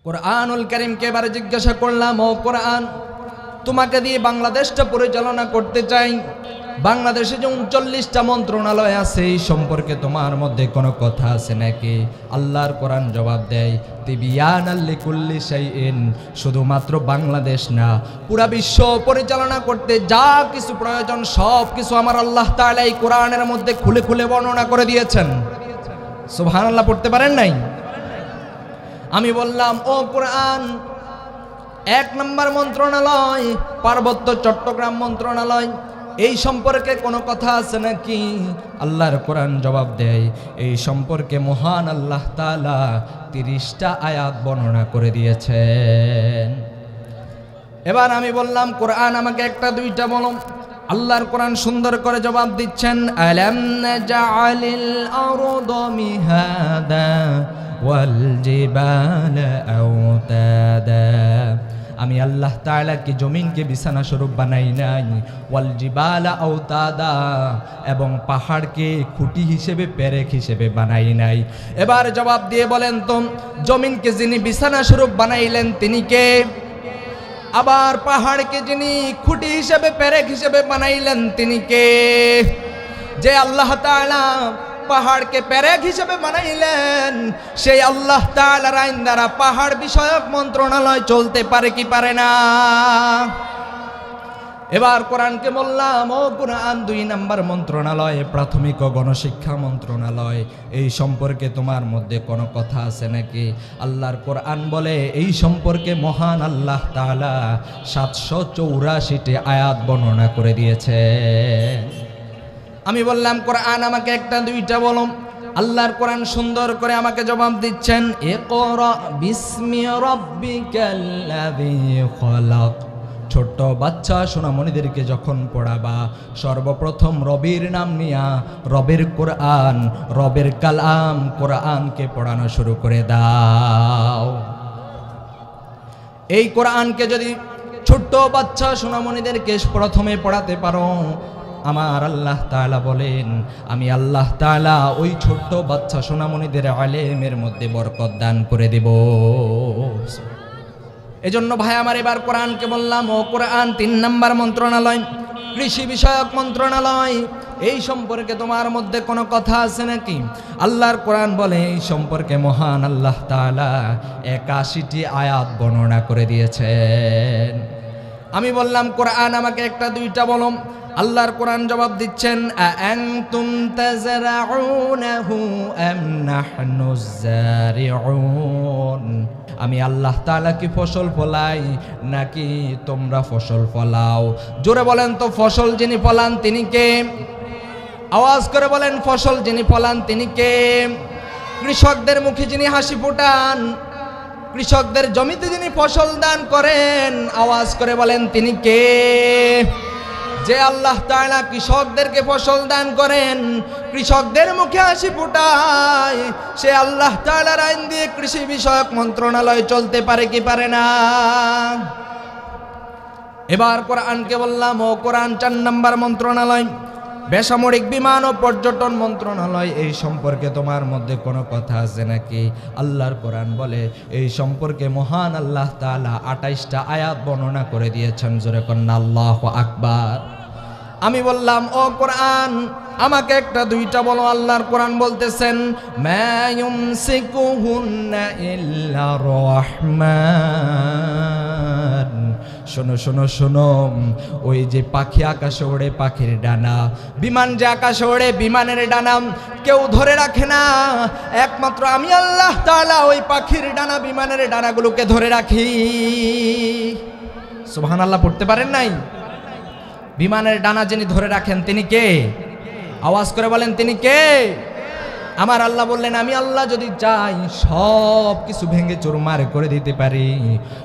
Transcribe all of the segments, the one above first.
কোরআনুল কারীমকে এবারে জিজ্ঞাসা করলাম, ও কোরআন, তোমাকে দিয়ে বাংলাদেশটা পরিচালনা করতে চাই। বাংলাদেশে যে 39টা মন্ত্রণালয় আছে, এই সম্পর্কে তোমার মধ্যে কোনো কথা আছে নাকি? আল্লাহর কোরআন জবাব দেয়, তিবিয়ানাল লিকুল্লি শাইইন, শুধুমাত্র বাংলাদেশ না, পুরা বিশ্ব পরিচালনা করতে যা কিছু প্রয়োজন সব কিছু আমার আল্লাহ তাআলা এই কোরআনের মধ্যে খুলে খুলে বর্ণনা করে দিয়েছেন। সুবহানাল্লাহ পড়তে পারেন নাই? আমি বললাম, ও কোরআন, 1 নম্বর মন্ত্রণালয় পার্বত্য চট্টগ্রাম মন্ত্রণালয়, এই সম্পর্কে কোনো কথা আছে নাকি? আল্লাহর কোরআন জবাব দেয়, এই সম্পর্কে মহান আল্লাহ তাআলা 30টা আয়াত বর্ণনা করে দিয়েছেন। এবার আমি বললাম, কোরআন আমাকে 1-2টা বলো। আল্লাহর কোরআন সুন্দর করে জবাব দিচ্ছেন, আলাম নাজআলিল আরদা মিহাদা ওয়াল জিবালা আওতাদা, আমি আল্লাহ তাআলা কি জমিনকে বিছানা স্বরূপ বানাই নাই, ওয়াল জিবালা আওতাদা, এবং পাহাড়কে খুঁটি হিসেবে পেরেক হিসেবে বানাই নাই। এবার জবাব দিয়ে বলেন তো, জমিনকে যিনি বিছানা স্বরূপ বানাইলেন তিনি কে? আবার পাহাড়কে যিনি খুঁটি হিসেবে পেরেক হিসেবে বানাইলেন তিনি কে? যে আল্লাহ তাআলা পাহাড়কে পেরেক হিসেবে বানাইলেন, সেই আল্লাহ তাআলার আইন দ্বারা পাহাড় বিষয়ক মন্ত্রণালয় চলতে পারে কি পারে না? এবার কোরআনকে বললাম, ও কোরআন, 2 নম্বর মন্ত্রণালয় প্রাথমিক ও গণশিক্ষা মন্ত্রণালয়, এই সম্পর্কে তোমার মধ্যে কোনো কথা আছে নাকি? আল্লাহর কোরআন বলে, এই সম্পর্কে মহান আল্লাহ তাআলা 784টি আয়াত বর্ণনা করে দিয়েছে। আমি বললাম, কোরআন আমাকে 1-2টা বলো। আল্লাহর কোরআন সুন্দর করে আমাকে জবাব দিচ্ছেন, ইকরা বিসমি রাব্বিকাল্লাযী খলাক, ছোট্ট বাচ্চা সোনামণিদেরকে যখন পড়াবা সর্বপ্রথম রবের নাম নিয়া, রবের কোরআন, রবের কালাম কোরআনকে পড়ানো শুরু করে দাও। এই কোরআনকে যদি ছোট্ট বাচ্চা সোনামণিদেরকে প্রথমে পড়াতে পারো, আমার আল্লাহ তাআলা বলেন, আমি আল্লাহ তাআলা ওই ছোট্ট বাচ্চা সোনামণিদের আলেমের মধ্যে বরকত দান করে দেব। এজন্য ভাই আমার, এবার কোরআনকে বললাম, ও কোরআন, 3 নম্বর মন্ত্রণালয় কৃষি বিষয়ক মন্ত্রণালয়, এই সম্পর্কে তোমার মধ্যে কোনো কথা আছে নাকি? আল্লাহর কোরআন বলে, এই সম্পর্কে মহান আল্লাহ তাআলা 81টি আয়াত বর্ণনা করে দিয়েছেন। আমি বললাম, কোরআন আমাকে 1-2টা বলো। আল্লাহর কোরআন জবাব দিচ্ছেন, আআনতুম তাজরাউনাহু আম নাহনুজ জারিউন, আমি আল্লাহ তাআলা কি ফসল ফলাই নাকি তোমরা ফসল ফলাও? জোরে বলেন তো, ফসল যিনি ফলান তিনি কে? আওয়াজ করে বলেন, ফসল যিনি ফলান তিনি কে? কৃষকদের মুখে যিনি হাসি ফোটান, কৃষকদের জমিতে যিনি ফসল দান করেন, আওয়াজ করে বলেন তিনি কে? যে আল্লাহ তাআলা কৃষকদেরকে ফসল দান করেন, কৃষকদের মুখে হাসি ফোটায়, সে আল্লাহ তাআলার আইন দিয়ে কৃষি বিষয়ক মন্ত্রণালয় চলতে পারে কি পারে না? এবার কোরআনকে বললাম, ও কোরআন, 4 নম্বর মন্ত্রণালয় বেসামরিক বিমান ও পর্যটন মন্ত্রণালয়, এই সম্পর্কে তোমার মধ্যে কোনো কথা আছে নাকি? আল্লাহর কোরআন বলে, এই সম্পর্কে মহান আল্লাহ তাআলা 28টা আয়াত বর্ণনা করে দিয়েছেন। জোরে কন্না আল্লাহু আকবার। আমি বললাম, ও কোরআন, আমাকে 1-2টা বলো। আল্লাহর কোরআন বলতেছেন, মা ইউমসিকুহুন্না ইল্লা রহমান, শোনো শোনো শোনো, ওই যে পাখি আকাশে ওড়ে, পাখির ডানা, বিমান যে আকাশে ওড়ে, বিমানের ডানা কেউ ধরে রাখে না, একমাত্র আমি আল্লাহ তাআলা ওই পাখির ডানা, বিমানের ডানাগুলোকে ধরে রাখি। সুবহানাল্লাহ পড়তে পারেন নাই? বিমানের ডানা যিনি ধরে রাখেন তিনি কে? আওয়াজ করে বলেন, তিনি কে? আমার আল্লাহ বললেন, আমি আল্লাহ যদি চাই সব কিছু ভেঙে চুরমার করে দিতে পারি।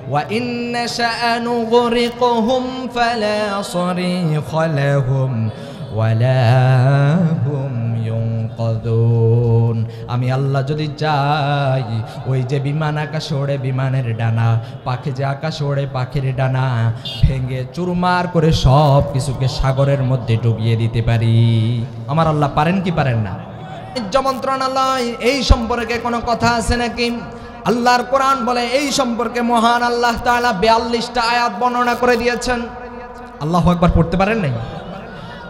ওয়া ইন্না শাআনু গরিকহুম ফালা সরিখা লাহুম ওয়ালা হুম ইউনকাযুন, আমি আল্লাহ যদি চাই ওই যে বিমান আকাশে ওড়ে, বিমানের ডানা, পাখি যে আকাশে ওড়ে, পাখির ডানা ভেঙে চুরমার করে সব কিছুকে সাগরের মধ্যে ডুবিয়ে দিতে পারি। আমার আল্লাহ পারেন কি পারেন না? বাণিজ্য মন্ত্রণালয়, এই সম্পর্কে কোনো কথা আছে নাকি? আল্লাহর কোরআন বলে এই সম্পর্কে মহান আল্লাহ তাআলা 42টা আয়াত বর্ণনা করে দিয়েছেন। আল্লাহু আকবার পড়তে পারেন নাই?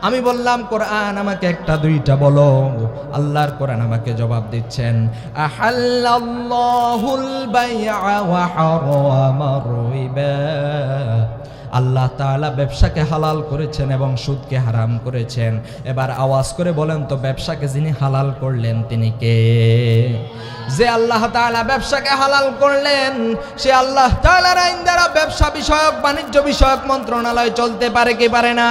আমি বললাম কোরআন আমাকে একটা দুইটা বলো, আল্লাহর কোরআন আমাকে জবাব দিচ্ছেন আহাল্লাল্লাহুল বাই'a ওয়া হারামার রিবা। আল্লাহ তাআলা ব্যবসাকে হালাল করেছেন এবং সুদকে হারাম করেছেন। এবার আওয়াজ করে বলেন তো, ব্যবসাকে যিনি হালাল করলেন তিনি কে? যে আল্লাহ তাআলা ব্যবসাকে হালাল করলেন, সে আল্লাহ তাআলার আইন দ্বারা ব্যবসা বিষয়ক বাণিজ্য বিষয়ক মন্ত্রণালয় চলতে পারে কি পারে না?